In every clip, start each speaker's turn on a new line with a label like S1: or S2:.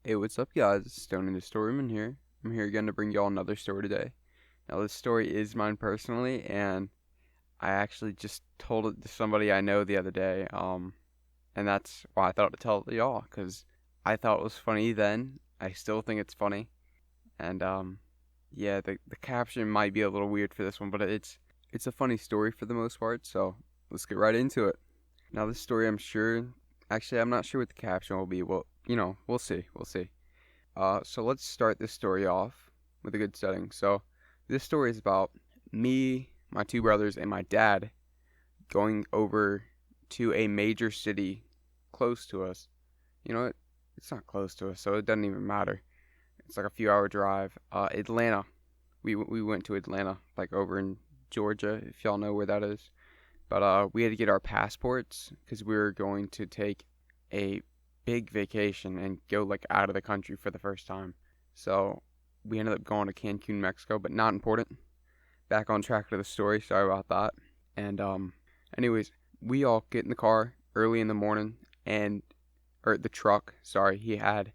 S1: Hey, what's up, guys? It's Stoney The Storyman here. I'm here again to bring y'all another story today. Now, this story is mine personally, and I actually just told it to somebody I know the other day. And that's why I thought to tell it to y'all, because I thought it was funny then. I still think it's funny, and yeah, the caption might be a little weird for this one, but it's a funny story for the most part. So let's get right into it. Now, this story, actually, I'm not sure what the caption will be. Well, we'll see. We'll see. So let's start this story off with a good setting. So this story is about me, my two brothers, and my dad going over to a major city close to us. You know what? It's not close to us, so it doesn't even matter. It's like a few hour drive. Atlanta. We went to Atlanta, like over in Georgia, if y'all know where that is. But we had to get our passports because we were going to take a big vacation and go like out of the country for the first time. So we ended up going to Cancun, Mexico, but not important. Back on track to the story. Sorry about that. And anyways, we all get in the car early in the morning, and or the truck. Sorry, he had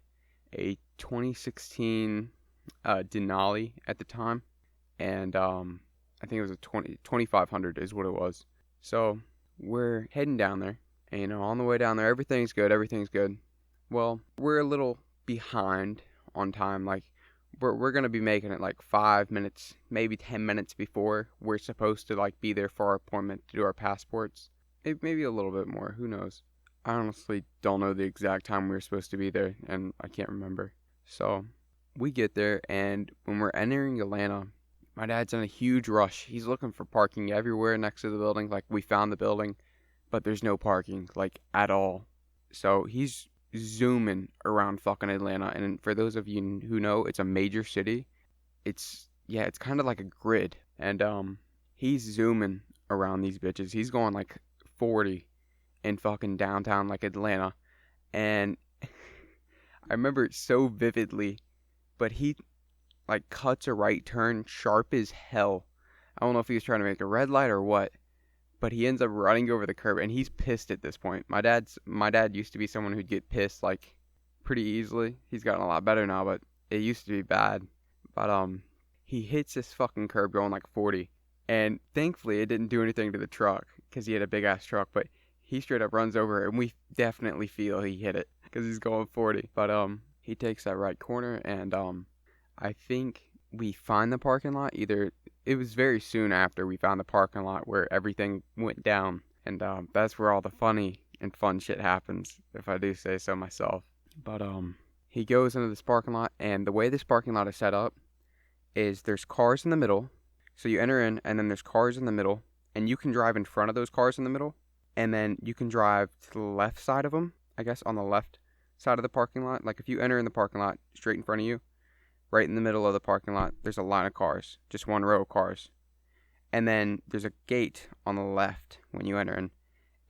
S1: a 2016 Denali at the time, and I think it was a 2500 is what it was. So we're heading down there, and on the way down there, everything's good. Everything's good. Well, we're a little behind on time. Like, we're gonna be making it like 5 minutes, maybe 10 minutes before we're supposed to like be there for our appointment to do our passports. Maybe a little bit more. Who knows? I honestly don't know the exact time we were supposed to be there, and I can't remember. So we get there, and when we're entering Atlanta, my dad's in a huge rush. He's looking for parking everywhere next to the building. Like, we found the building, but there's no parking, like, at all. So he's zooming around fucking Atlanta. And for those of you who know, it's a major city. It's kind of like a grid. And he's zooming around these bitches. He's going like 40 in fucking downtown like Atlanta. And I remember it so vividly, but he like cuts a right turn sharp as hell. I don't know if he was trying to make a red light or what, but he ends up running over the curb, and he's pissed at this point. My dad used to be someone who'd get pissed like pretty easily. He's gotten a lot better now, but it used to be bad. But he hits this fucking curb going like 40, and thankfully it didn't do anything to the truck because he had a big ass truck. But he straight up runs over it, and we definitely feel he hit it because he's going 40. But he takes that right corner, and I think we find the parking lot. Either it was very soon after we found the parking lot where everything went down, and that's where all the funny and fun shit happens, if I do say so myself. But he goes into this parking lot, and the way this parking lot is set up is there's cars in the middle. So you enter in, and then there's cars in the middle, and you can drive in front of those cars in the middle, and then you can drive to the left side of them, I guess, on the left side of the parking lot. Like, if you enter in the parking lot straight in front of you, right in the middle of the parking lot, there's a line of cars, just one row of cars. And then there's a gate on the left when you enter in,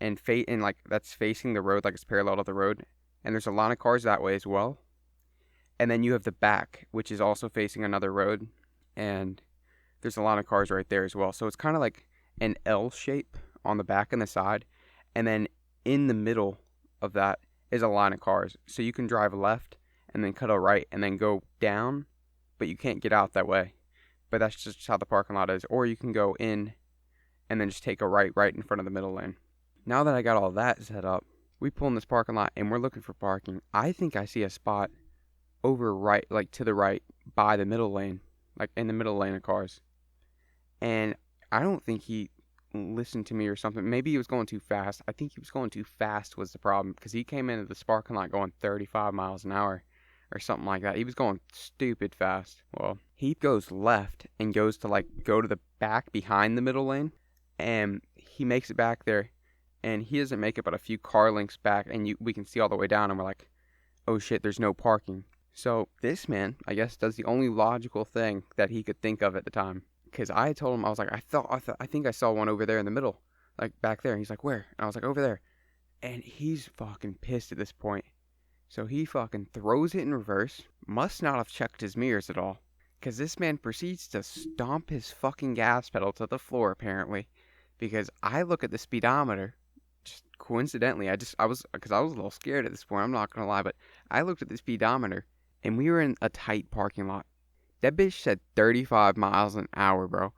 S1: and like that's facing the road, like it's parallel to the road. And there's a line of cars that way as well. And then you have the back, which is also facing another road, and there's a line of cars right there as well. So it's kind of like an L shape on the back and the side, and then in the middle of that is a line of cars. So you can drive left and then cut a right and then go down, but you can't get out that way. But that's just how the parking lot is. Or you can go in and then just take a right in front of the middle lane. Now that I got all that set up, we pull in this parking lot and we're looking for parking. I think I see a spot over right, like to the right by the middle lane, like in the middle lane of cars. And I don't think he listened to me or something. Maybe he was going too fast. I think he was going too fast was the problem, because he came into the parking lot going 35 miles an hour or something like that. He was going stupid fast. Well, he goes left and goes to like go to the back behind the middle lane, and he makes it back there, and he doesn't make it but a few car lengths back, and we can see all the way down, and we're like, oh shit, there's no parking. So this man, I guess, does the only logical thing that he could think of at the time. Because I told him, I was like, I think I saw one over there in the middle, like back there. And he's like, where? And I was like, over there. And he's fucking pissed at this point. So he fucking throws it in reverse. Must not have checked his mirrors at all. Because this man proceeds to stomp his fucking gas pedal to the floor, apparently. Because I look at the speedometer, just coincidentally, because I was a little scared at this point, I'm not gonna lie, but I looked at the speedometer, and we were in a tight parking lot. That bitch said 35 miles an hour, bro.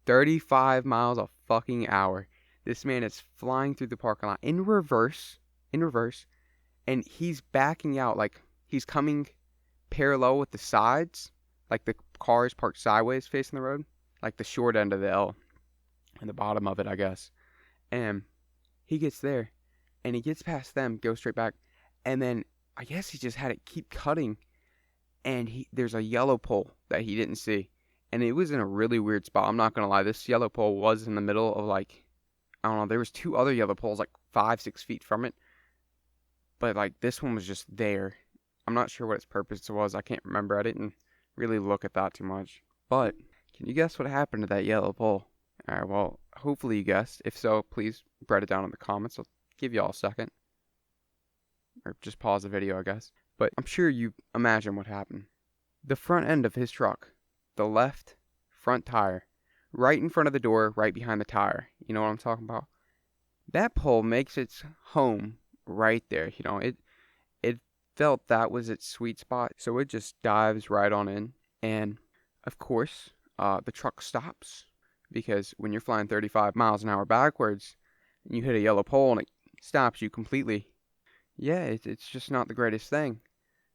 S1: 35 miles a fucking hour. This man is flying through the parking lot in reverse, and he's backing out, like, he's coming parallel with the sides, like the car is parked sideways facing the road, like the short end of the L, and the bottom of it, I guess. And he gets there, and he gets past them, goes straight back, and then I guess he just had it keep cutting, and there's a yellow pole that he didn't see, and it was in a really weird spot. I'm not gonna lie, this yellow pole was in the middle of, like, I don't know, there was two other yellow poles like 5-6 feet from it, but like this one was just there. I'm not sure what its purpose was. I can't remember. I didn't really look at that too much. But can you guess what happened to that yellow pole? All right, well, hopefully you guessed. If so, please write it down in the comments. I'll give you all a second, or just pause the video, I guess. But I'm sure you imagine what happened. The front end of his truck, the left front tire, right in front of the door, right behind the tire. You know what I'm talking about? That pole makes its home right there. It felt that was its sweet spot, so it just dives right on in. And of course, the truck stops, because when you're flying 35 miles an hour backwards and you hit a yellow pole and it stops you completely, yeah, it's just not the greatest thing.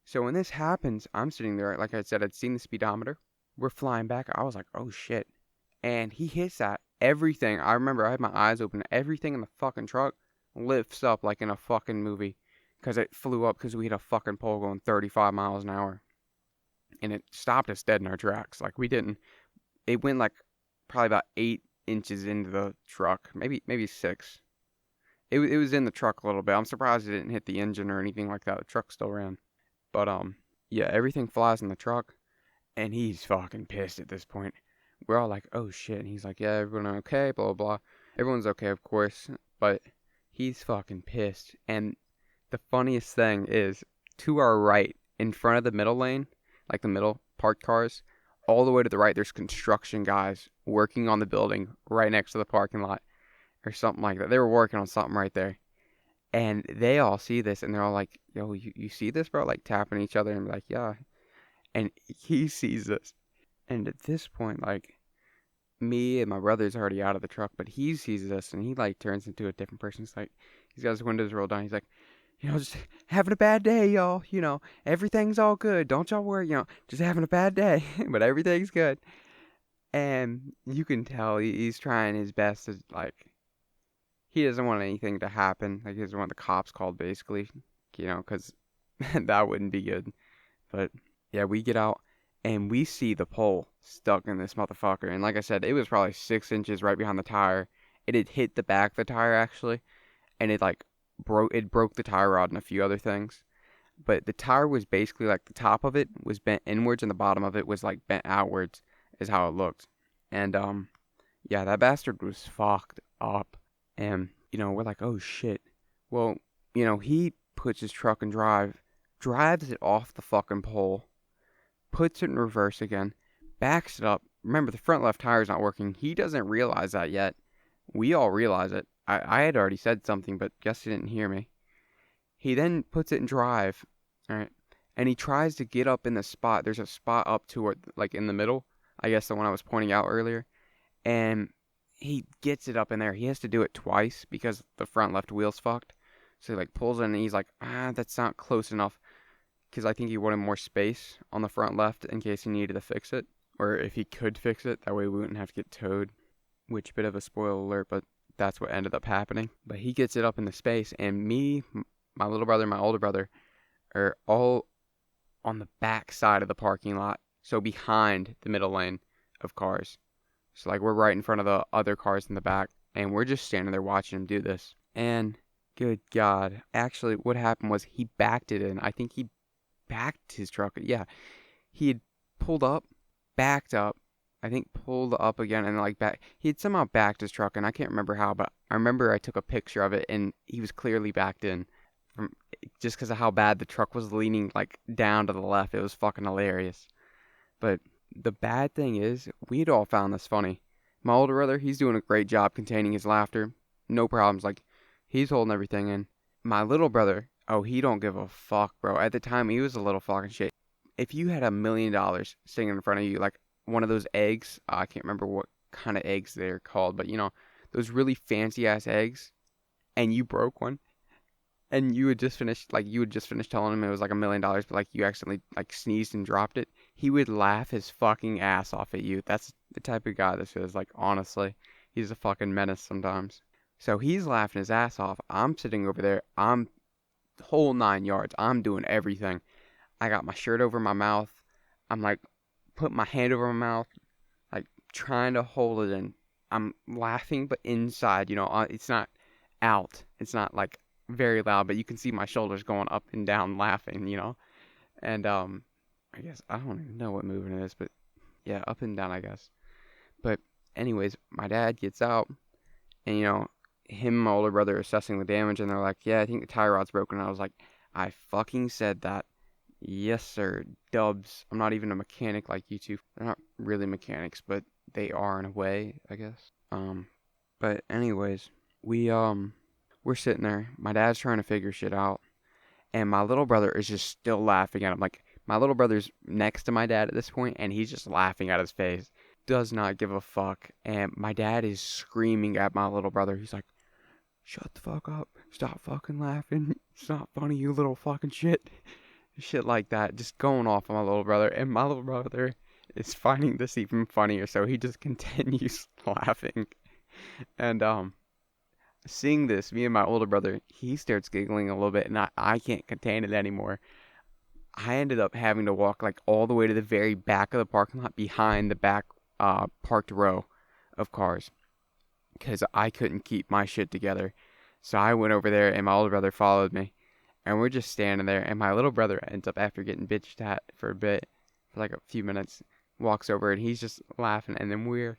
S1: So when this happens, I'm sitting there, like I said, I'd seen the speedometer. We're flying back. I was like, oh shit. And he hits that. Everything, I remember I had my eyes open. Everything in the fucking truck lifts up like in a fucking movie. Because it flew up because we hit a fucking pole going 35 miles an hour. And it stopped us dead in our tracks. Like, it went like probably about 8 inches into the truck. Maybe 6. It was in the truck a little bit. I'm surprised it didn't hit the engine or anything like that. The truck still ran. But, yeah, everything flies in the truck. And he's fucking pissed at this point. We're all like, oh shit. And he's like, yeah, everyone okay, blah, blah, blah. Everyone's okay, of course. But he's fucking pissed. And the funniest thing is, to our right, in front of the middle lane, like the middle parked cars, all the way to the right, there's construction guys working on the building right next to the parking lot or something like that. They were working on something right there. And they all see this, and they're all like, yo, you see this, bro? Like, tapping each other and be like, yeah. And he sees this. And at this point, like, me and my brother's already out of the truck, but he sees this, and he, like, turns into a different person. He's like, he's got his windows rolled down. He's like, just having a bad day, y'all. Everything's all good. Don't y'all worry, just having a bad day. But everything's good. And you can tell he's trying his best to, like, he doesn't want anything to happen. Like, he doesn't want the cops called, basically, because that wouldn't be good. But, yeah, we get out, and we see the pole stuck in this motherfucker. And like I said, it was probably 6 inches right behind the tire. It had hit the back of the tire, actually. And it, like, broke the tire rod and a few other things. But the tire was basically, like, the top of it was bent inwards, and the bottom of it was, like, bent outwards, is how it looked. And, yeah, that bastard was fucked up. And, we're like, oh, shit. Well, he puts his truck in drives it off the fucking pole, puts it in reverse again, backs it up. Remember, the front left tire's not working. He doesn't realize that yet. We all realize it. I had already said something, but guess he didn't hear me. He then puts it in drive, alright, and he tries to get up in the spot. There's a spot up toward, like, in the middle, I guess the one I was pointing out earlier, and he gets it up in there. He has to do it twice because the front left wheel's fucked. So he, like, pulls in, and he's like, that's not close enough, because I think he wanted more space on the front left in case he needed to fix it, or if he could fix it, that way we wouldn't have to get towed, which, bit of a spoiler alert, but that's what ended up happening. But he gets it up in the space, and me, my little brother, my older brother, are all on the back side of the parking lot, so behind the middle lane of cars. So, like, we're right in front of the other cars in the back, and we're just standing there watching him do this. And, good God, actually, what happened was he backed it in. I think he backed his truck. Yeah, he had pulled up, backed up, I think pulled up again, and, like, back. He had somehow backed his truck, and I can't remember how, but I remember I took a picture of it, and he was clearly backed in. Just because of how bad the truck was leaning, like, down to the left. It was fucking hilarious. But the bad thing is, we'd all found this funny. My older brother, he's doing a great job containing his laughter. No problems. Like, He's holding everything in. My little brother, oh, he don't give a fuck, bro. At the time, he was a little fucking shit. If you had $1 million sitting in front of you, like one of those eggs, I can't remember what kind of eggs they're called, but those really fancy ass eggs, and you broke one, and you would just finish telling him it was like $1 million, but like you accidentally like sneezed and dropped it, he would laugh his fucking ass off at you. That's the type of guy this is. Like honestly, he's a fucking menace sometimes. So he's laughing his ass off. I'm sitting over there. I'm the whole 9 yards. I'm doing everything. I got my shirt over my mouth. I'm like putting my hand over my mouth, like trying to hold it in. I'm laughing, but inside, it's not out. It's not like very loud, but you can see my shoulders going up and down laughing. And I guess I don't even know what movement it is, but yeah, up and down, I guess. But anyways, my dad gets out, and him and my older brother are assessing the damage, and they're like, yeah, I think the tie rod's broken. And I was like, I fucking said that. Yes, sir. Dubs. I'm not even a mechanic like you two. They're not really mechanics, but they are in a way, I guess. But anyways, we're sitting there. My dad's trying to figure shit out, and my little brother is just still laughing at him. Like my little brother's next to my dad at this point, and he's just laughing at his face. Does not give a fuck. And my dad is screaming at my little brother. He's like, shut the fuck up. Stop fucking laughing. It's not funny, you little fucking shit. Shit like that. Just going off on my little brother. And my little brother is finding this even funnier. So he just continues laughing. And, seeing this, me and my older brother, he starts giggling a little bit. And I can't contain it anymore. I ended up having to walk like all the way to the very back of the parking lot behind the back parked row of cars. Because I couldn't keep my shit together. So I went over there and my older brother followed me. And we're just standing there. And my little brother ends up, after getting bitched at for a bit, for like a few minutes, walks over and he's just laughing. And then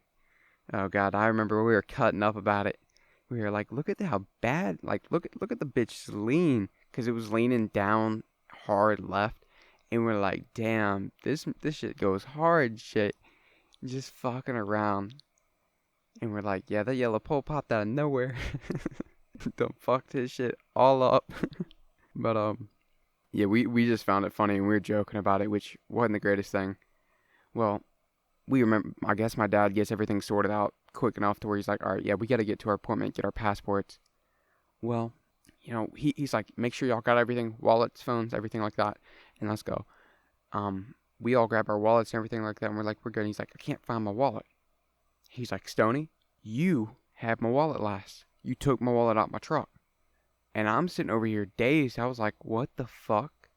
S1: oh God, I remember we were cutting up about it. We were like, look at how bad, like, look at the bitch's lean. Because it was leaning down hard left. And we're like, damn, this shit goes hard shit. Just fucking around. And we're like, yeah, that yellow pole popped out of nowhere. Done fucked his shit all up. But, yeah, we just found it funny and we were joking about it, which wasn't the greatest thing. Well, we remember, I guess my dad gets everything sorted out quick enough to where he's like, all right, yeah, we got to get to our appointment, get our passports. Well, he's like, make sure y'all got everything, wallets, phones, everything like that, and let's go. We all grab our wallets and everything like that, and we're like, we're good. And he's like, I can't find my wallet. He's like, Stoney, you had my wallet last. You took my wallet out my truck. And I'm sitting over here dazed. I was like, what the fuck?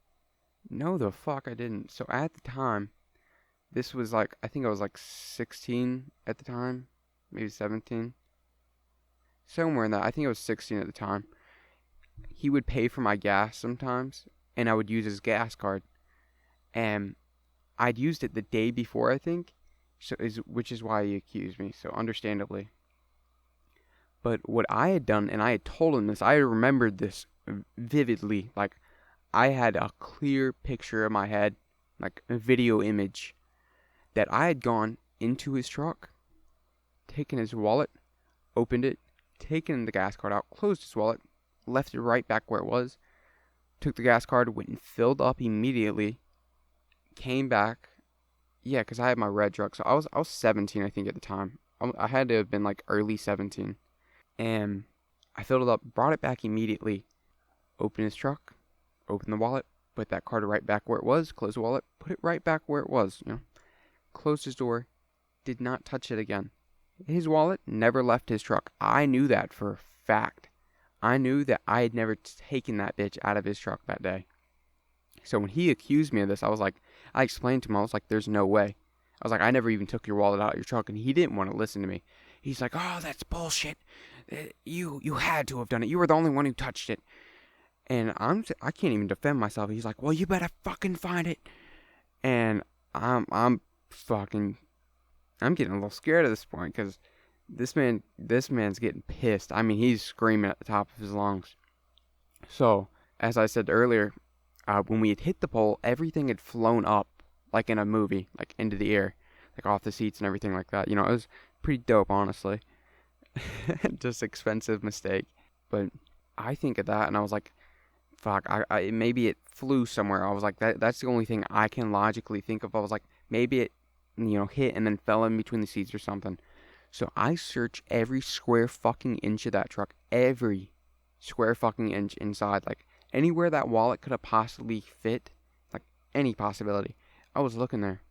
S1: No, the fuck I didn't. So at the time, this was like, I think I was like 16 at the time. Maybe 17. Somewhere in that. I think I was 16 at the time. He would pay for my gas sometimes. And I would use his gas card. And I'd used it the day before, I think. Which is why he accused me. So understandably. But what I had done, and I had told him this, I remembered this vividly. Like, I had a clear picture in my head, like a video image, that I had gone into his truck, taken his wallet, opened it, taken the gas card out, closed his wallet, left it right back where it was, took the gas card, went and filled up immediately, came back. Yeah, because I had my red truck, so I was 17, I think, at the time. I had to have been like early 17. And I filled it up, brought it back immediately, opened his truck, opened the wallet, put that card right back where it was, closed the wallet, put it right back where it was, closed his door, did not touch it again. His wallet never left his truck. I knew that for a fact. I knew that I had never taken that bitch out of his truck that day. So when he accused me of this, I explained to him, I was like, there's no way. I was like, I never even took your wallet out of your truck, and he didn't want to listen to me. He's like, oh, that's bullshit. You had to have done it. You were the only one who touched it. And I can't even defend myself. He's like, well, you better fucking find it. And I'm getting a little scared at this point because this man's getting pissed. I mean, he's screaming at the top of his lungs. So, as I said earlier, when we had hit the pole, everything had flown up like in a movie, like into the air, like off the seats and everything like that. It was pretty dope, honestly. Just expensive mistake. But I think of that and I was like, fuck, maybe it flew somewhere. I was like, that's the only thing I can logically think of. I was like, maybe it, hit and then fell in between the seats or something. So I search every square fucking inch of that truck, every square fucking inch inside, like anywhere that wallet could have possibly fit, like any possibility. I was looking there,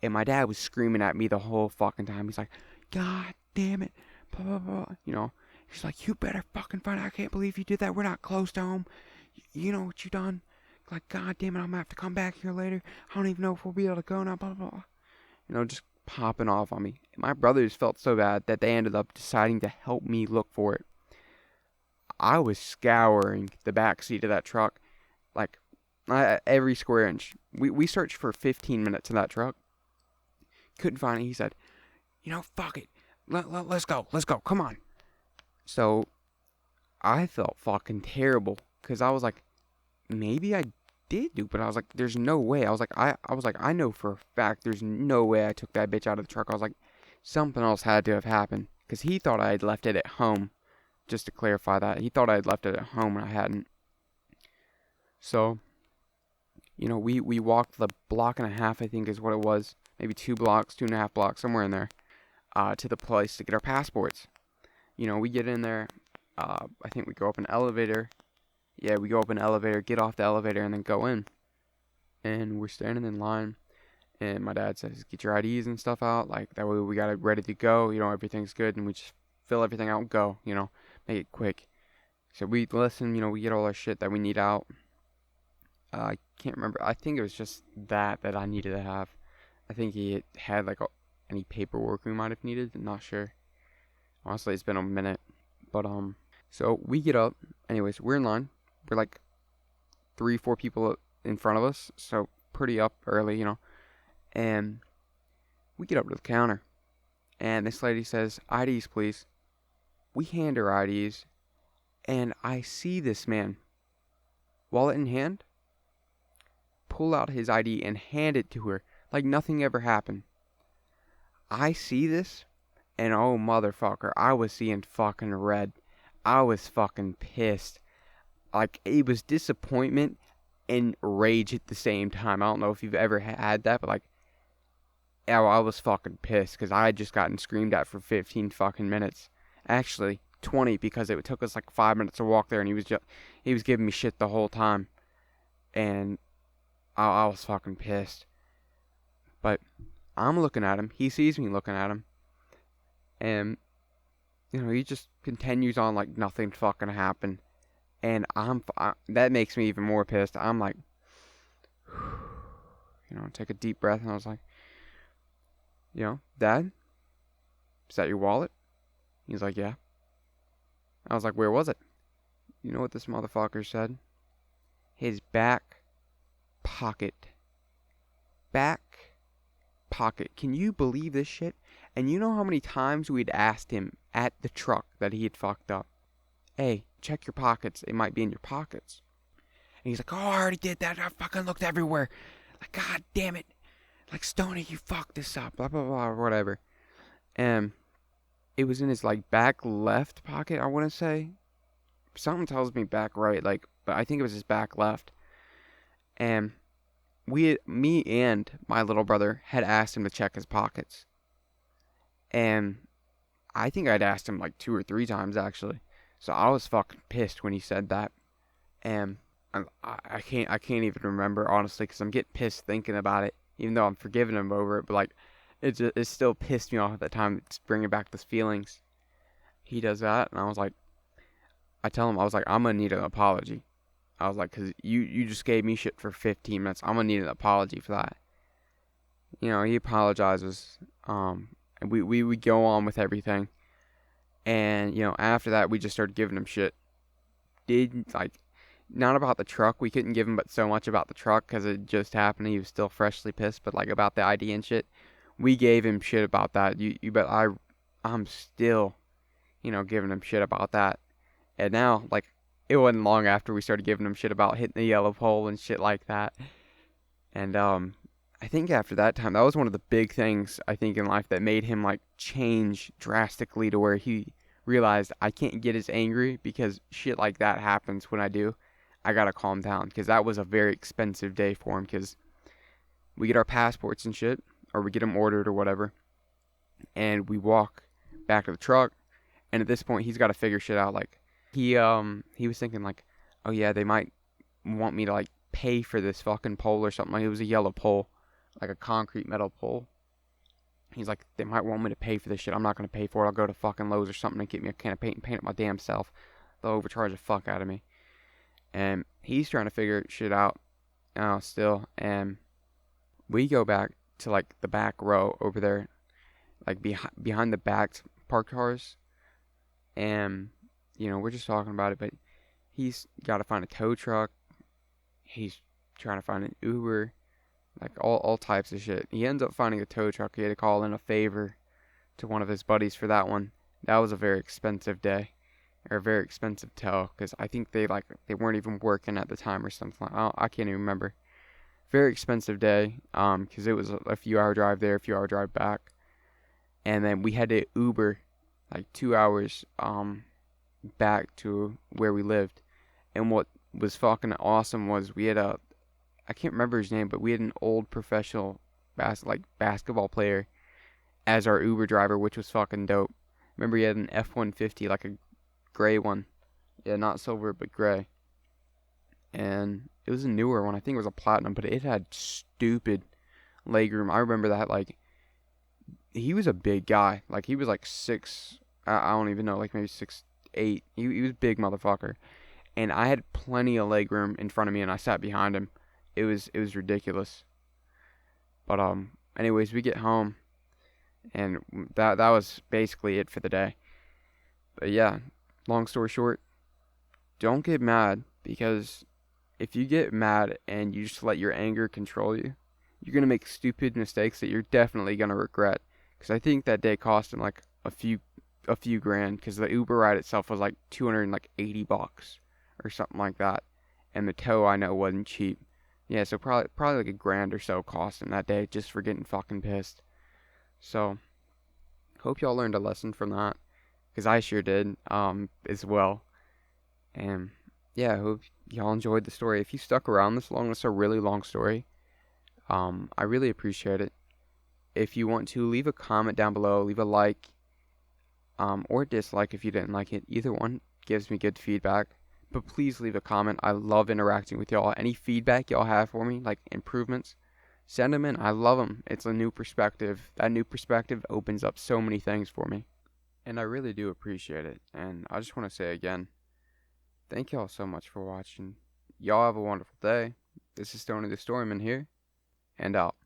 S1: and my dad was screaming at me the whole fucking time. He's like, God damn it, blah blah blah. He's like, you better fucking find out. I can't believe you did that. We're not close to home. You know what you done? Like, God damn it, I'm gonna have to come back here later. I don't even know if we'll be able to go now. Blah blah blah. Just popping off on me. My brothers felt so bad that they ended up deciding to help me look for it. I was scouring the back seat of that truck, like every square inch. We searched for 15 minutes in that truck. Couldn't find it. He said, fuck it. Let's go. Let's go. Come on. So I felt fucking terrible because I was like, maybe I did do, but I was like, there's no way. I know for a fact there's no way I took that bitch out of the truck. I was like, something else had to have happened because he thought I had left it at home. Just to clarify that, he thought I had left it at home and I hadn't. So, we walked the block and a half, I think is what it was, maybe 2 blocks, 2.5 blocks, somewhere in there, to the place to get our passports. We get in there. I think we go up an elevator. Yeah, we go up an elevator, get off the elevator, and then go in. And we're standing in line, and my dad says, get your IDs and stuff out. Like, that way we got it ready to go. Everything's good, and we just fill everything out and go, make it quick. So we listen, we get all our shit that we need out. I can't remember. I think it was just that I needed to have. I think he had, like, any paperwork we might have needed. I'm not sure. Honestly, it's been a minute. But, so we get up. Anyways, we're in line. We're like 3-4 people in front of us, so pretty up early, and we get up to the counter, and this lady says, IDs please. We hand her IDs, and I see this man, wallet in hand, pull out his ID and hand it to her like nothing ever happened. I see this, and oh motherfucker, I was seeing fucking red. I was fucking pissed. Like, it was disappointment and rage at the same time. I don't know if you've ever had that, but, like, yeah, I was fucking pissed because I had just gotten screamed at for 15 fucking minutes. Actually, 20, because it took us like 5 minutes to walk there, and he was giving me shit the whole time, and I was fucking pissed. But I'm looking at him. He sees me looking at him, and he just continues on like nothing fucking happened. And that makes me even more pissed. I'm like, take a deep breath, and I was like, Dad, is that your wallet? He's like, yeah. I was like, where was it? You know what this motherfucker said? His back pocket. Back pocket. Can you believe this shit? And you know how many times we'd asked him at the truck that he had fucked up? Hey, check your pockets. It might be in your pockets. And he's like, oh, I already did that. I fucking looked everywhere. Like, God damn it. Like, Stoney, you fucked this up. Blah, blah, blah, or whatever. And it was in his, like, back left pocket, I want to say. Something tells me back right, like, but I think it was his back left. And me and my little brother had asked him to check his pockets. And I think I'd asked him, like, 2 or 3 times, actually. So I was fucking pissed when he said that. And I can't even remember, honestly, because I'm getting pissed thinking about it. Even though I'm forgiving him over it. But, like, it still pissed me off at the time. It's bringing back those feelings. He does that. And I tell him, I was like, I'm going to need an apology. I was like, because you just gave me shit for 15 minutes. I'm going to need an apology for that. He apologizes. And we go on with everything. And, after that, we just started giving him shit. Not about the truck. We couldn't give him but so much about the truck because it just happened. He was still freshly pissed. But, like, about the ID and shit, we gave him shit about that. You bet I'm still, giving him shit about that. And now, like, it wasn't long after we started giving him shit about hitting the yellow pole and shit like that. And, I think after that time, that was one of the big things, I think, in life that made him, like, change drastically to where he realized I can't get as angry because shit like that happens when I do. I gotta calm down because that was a very expensive day for him because we get our passports and shit, or we get them ordered or whatever, and we walk back to the truck. And at this point, he's got to figure shit out. Like he was thinking like, oh yeah, they might want me to like pay for this fucking pole or something. Like it was a yellow pole, like a concrete metal pole. He's like, they might want me to pay for this shit. I'm not gonna pay for it. I'll go to fucking Lowe's or something and get me a can of paint and paint it my damn self. They'll overcharge the fuck out of me. And he's trying to figure shit out still. And we go back to like the back row over there, like behind the back parked cars. And we're just talking about it, but he's got to find a tow truck. He's trying to find an Uber, like all types of shit. He ends up finding a tow truck. He had to call in a favor to one of his buddies for that one. That was a very expensive day, or a very expensive tow, because I think they weren't even working at the time or something. I can't even remember. Very expensive day, because it was a few hour drive there, a few hour drive back, and then we had to Uber like 2 hours back to where we lived. And what was fucking awesome was we had I can't remember his name, but we had an old professional basketball player as our Uber driver, which was fucking dope. Remember, he had an F-150, like a gray one. Yeah, not silver, but gray. And it was a newer one. I think it was a platinum, but it had stupid legroom. I remember that, like, he was a big guy. Like, he was like I don't even know, like maybe 6'8". He was a big motherfucker. And I had plenty of leg room in front of me, and I sat behind him. It was ridiculous. But anyways, we get home, and that was basically it for the day. But yeah, long story short, don't get mad, because if you get mad and you just let your anger control you, you're gonna make stupid mistakes that you're definitely gonna regret. Because I think that day cost him like a few grand, because the Uber ride itself was like $280 or something like that, and the tow I know wasn't cheap. Yeah, so probably like a grand or so cost him that day just for getting fucking pissed. So hope y'all learned a lesson from that, because I sure did as well. And yeah, I hope y'all enjoyed the story. If you stuck around this long, it's a really long story. I really appreciate it. If you want to, leave a comment down below, leave a like, or dislike if you didn't like it. Either one gives me good feedback. But please leave a comment. I love interacting with y'all. Any feedback y'all have for me, like improvements, send them in. I love them. It's a new perspective. That new perspective opens up so many things for me. And I really do appreciate it. And I just want to say again, thank y'all so much for watching. Y'all have a wonderful day. This is Stoney the Storyman here, and out.